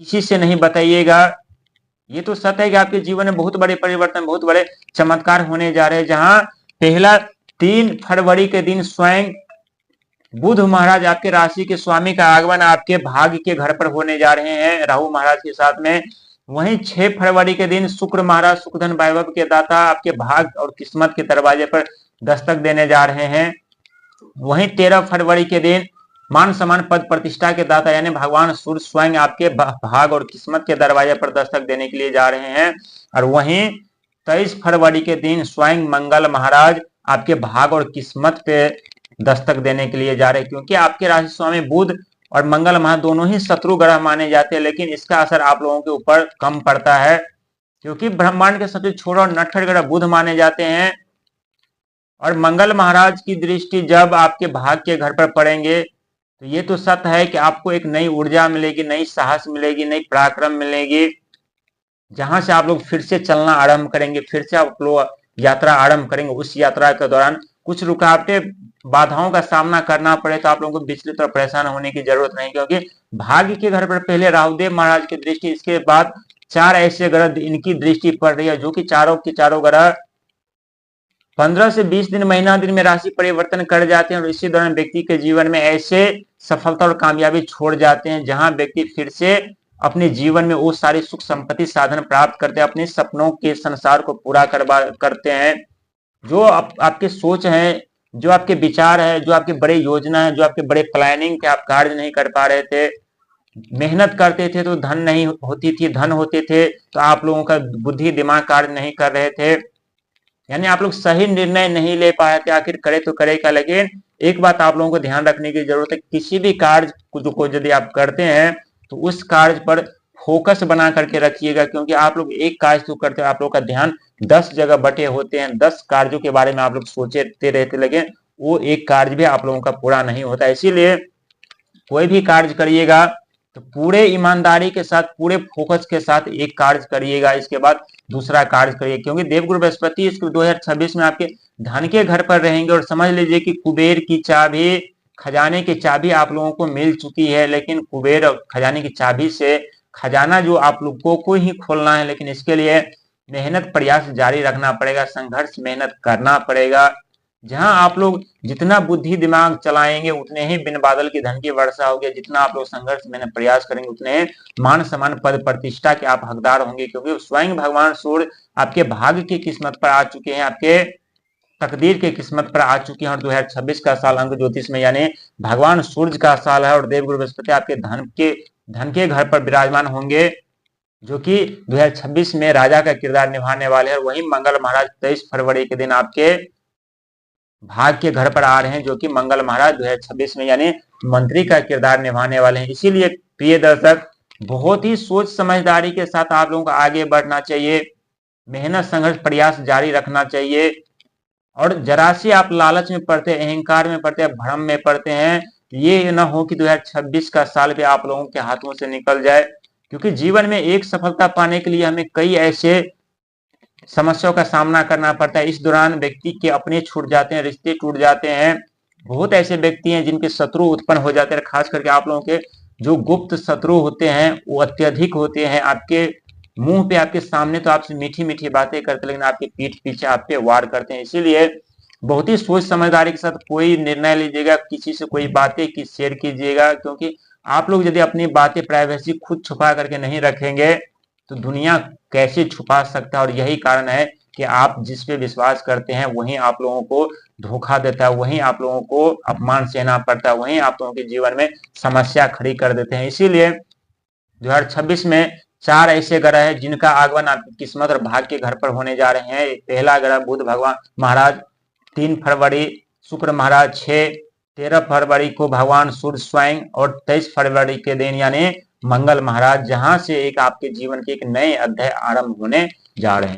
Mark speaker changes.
Speaker 1: किसी से नहीं बताइएगा। ये तो सत्य है कि आपके जीवन में बहुत बड़े परिवर्तन, बहुत बड़े चमत्कार होने जा रहे हैं। जहां पहला 3 फरवरी के दिन स्वयं बुध महाराज आपके राशि के स्वामी का आगमन आपके भाग्य के घर पर होने जा रहे हैं राहु महाराज के साथ में। वहीं 6 फरवरी के दिन शुक्र महाराज सुख धन वैभव के दाता आपके भाग्य और किस्मत के दरवाजे पर दस्तक देने जा रहे हैं। वहीं 13 फरवरी के दिन मान सम्मान पद प्रतिष्ठा के दाता यानी भगवान सूर्य स्वयं आपके भाग और किस्मत के दरवाजे पर दस्तक देने के लिए जा रहे हैं। और वहीं 23 फरवरी के दिन स्वयं मंगल महाराज आपके भाग और किस्मत पे दस्तक देने के लिए जा रहे हैं, क्योंकि आपके राशि स्वामी बुध और मंगल महाराज दोनों ही शत्रु ग्रह माने जाते हैं, लेकिन इसका असर आप लोगों के ऊपर कम पड़ता है, क्योंकि ब्रह्मांड के सबसे छोटा और नट्खट ग्रह बुध माने जाते हैं। और मंगल महाराज की दृष्टि जब आपके भाग के घर पर पड़ेंगे तो ये तो सत्य है कि आपको एक नई ऊर्जा मिलेगी, नई साहस मिलेगी, नई पराक्रम मिलेगी, जहां से आप लोग फिर से चलना आरंभ करेंगे, फिर से आप लोग यात्रा आरंभ करेंगे। उस यात्रा के दौरान कुछ रुकावटें, बाधाओं का सामना करना पड़े तो आप लोगों को विचलित और परेशान होने की जरूरत नहीं, क्योंकि भाग्य के घर पर पहले राहुदेव महाराज की दृष्टि, इसके बाद 4 ऐसे ग्रह इनकी दृष्टि पड़ रही है, जो कि चारों के चारों ग्रह 15 से 20 दिन, महीना दिन में राशि परिवर्तन कर जाते हैं। और इसी दौरान व्यक्ति के जीवन में ऐसे सफलता और कामयाबी छोड़ जाते हैं जहां व्यक्ति फिर से अपने जीवन में वो सारी सुख संपत्ति साधन प्राप्त करते हैं, अपने सपनों के संसार को पूरा करते हैं। जो आपके सोच है, जो आपके विचार है, जो आपके बड़े योजना है, जो आपके बड़े प्लानिंग के आप कार्य नहीं कर पा रहे थे, मेहनत करते थे तो धन नहीं होती थी, धन होते थे तो आप लोगों का बुद्धि दिमाग कार्य नहीं कर रहे थे, यानी आप लोग सही निर्णय नहीं ले पाए थे। आखिर करे तो करे क्या। लेकिन एक बात आप लोगों को ध्यान रखने की जरूरत है, किसी भी कार्य को यदि आप करते हैं तो उस कार्य पर फोकस बना करके रखिएगा, क्योंकि आप लोग एक कार्य तो करते हो, आप लोग का ध्यान 10 जगह बटे होते हैं, 10 कार्यों के बारे में आप लोग सोचते रहते, लेकिन वो एक कार्य भी आप लोगों का पूरा नहीं होता। इसीलिए कोई भी कार्य करिएगा तो पूरे ईमानदारी के साथ, पूरे फोकस के साथ एक कार्य करिएगा, इसके बाद दूसरा कार्य करिए, क्योंकि देवगुरु बृहस्पति इसके 2026 में आपके धन के घर पर रहेंगे। और समझ लीजिए कि कुबेर की चाबी, खजाने की चाबी आप लोगों को मिल चुकी है, लेकिन कुबेर खजाने की चाबी से खजाना जो आप लोगों को ही खोलना है, लेकिन इसके लिए मेहनत प्रयास जारी रखना पड़ेगा, संघर्ष मेहनत करना पड़ेगा। जहां आप लोग जितना बुद्धि दिमाग चलाएंगे उतने ही बिन बादल की धन की वर्षा होगी, जितना आप लोग संघर्ष मेहनत प्रयास करेंगे उतने मान सम्मान पद प्रतिष्ठा के आप हकदार होंगे, क्योंकि स्वयं भगवान सूर्य आपके भाग्य की किस्मत पर आ चुके हैं, आपके तकदीर के किस्मत पर आ चुके हैं। और 2026 का साल अंक ज्योतिष में यानी भगवान सूर्य का साल है, और देवगुरु बृहस्पति आपके धन के घर पर विराजमान होंगे, जो कि 2026 में राजा का किरदार निभाने वाले हैं। वहीं मंगल महाराज 23 फरवरी के दिन आपके भाग के घर पर आ रहे हैं, जो कि मंगल महाराज 2026 में यानी मंत्री का किरदार निभाने वाले हैं। इसीलिए प्रिय दर्शक, बहुत ही सोच समझदारी के साथ आप लोगों को आगे बढ़ना चाहिए, मेहनत संघर्ष प्रयास जारी रखना चाहिए। और जरा सी आप लालच में पड़ते, अहंकार में पड़ते, भ्रम में पड़ते हैं, ये ना हो कि 2026 का साल भी आप लोगों के हाथों से निकल जाए, क्योंकि जीवन में एक सफलता पाने के लिए हमें कई ऐसे समस्याओं का सामना करना पड़ता है। इस दौरान व्यक्ति के अपने छूट जाते हैं, रिश्ते टूट जाते हैं, बहुत ऐसे व्यक्ति हैं जिनके शत्रु उत्पन्न हो जाते हैं। खास करके आप लोगों के जो गुप्त शत्रु होते हैं वो अत्यधिक होते हैं, आपके मुंह पे, आपके सामने तो आपसे मीठी मीठी बातें करते, लेकिन आपके पीठ पीछे आप पे वार करते हैं। इसीलिए बहुत ही सोच समझदारी के साथ कोई निर्णय लीजिएगा, किसी से कोई बातें की शेयर कीजिएगा, क्योंकि आप लोग यदि अपनी बातें प्राइवेसी खुद छुपा करके नहीं रखेंगे तो दुनिया कैसे छुपा सकता है। और यही कारण है कि आप जिस पे विश्वास करते हैं वहीं आप लोगों को धोखा देता है, वहीं आप लोगों को अपमान सहना पड़ता है, वहीं आप लोगों के जीवन में समस्या खड़ी कर देते हैं। इसीलिए 2026 में 4 ऐसे ग्रह हैं जिनका आगमन आपकी किस्मत और भाग्य के घर पर होने जा रहे हैं। पहला ग्रह बुध भगवान महाराज 3 फरवरी, शुक्र महाराज 6, 13 फरवरी को भगवान सूर्य स्वयं, और 23 फरवरी के दिन यानी मंगल महाराज, जहां से एक आपके जीवन के एक नए अध्याय आरंभ होने जा रहे हैं।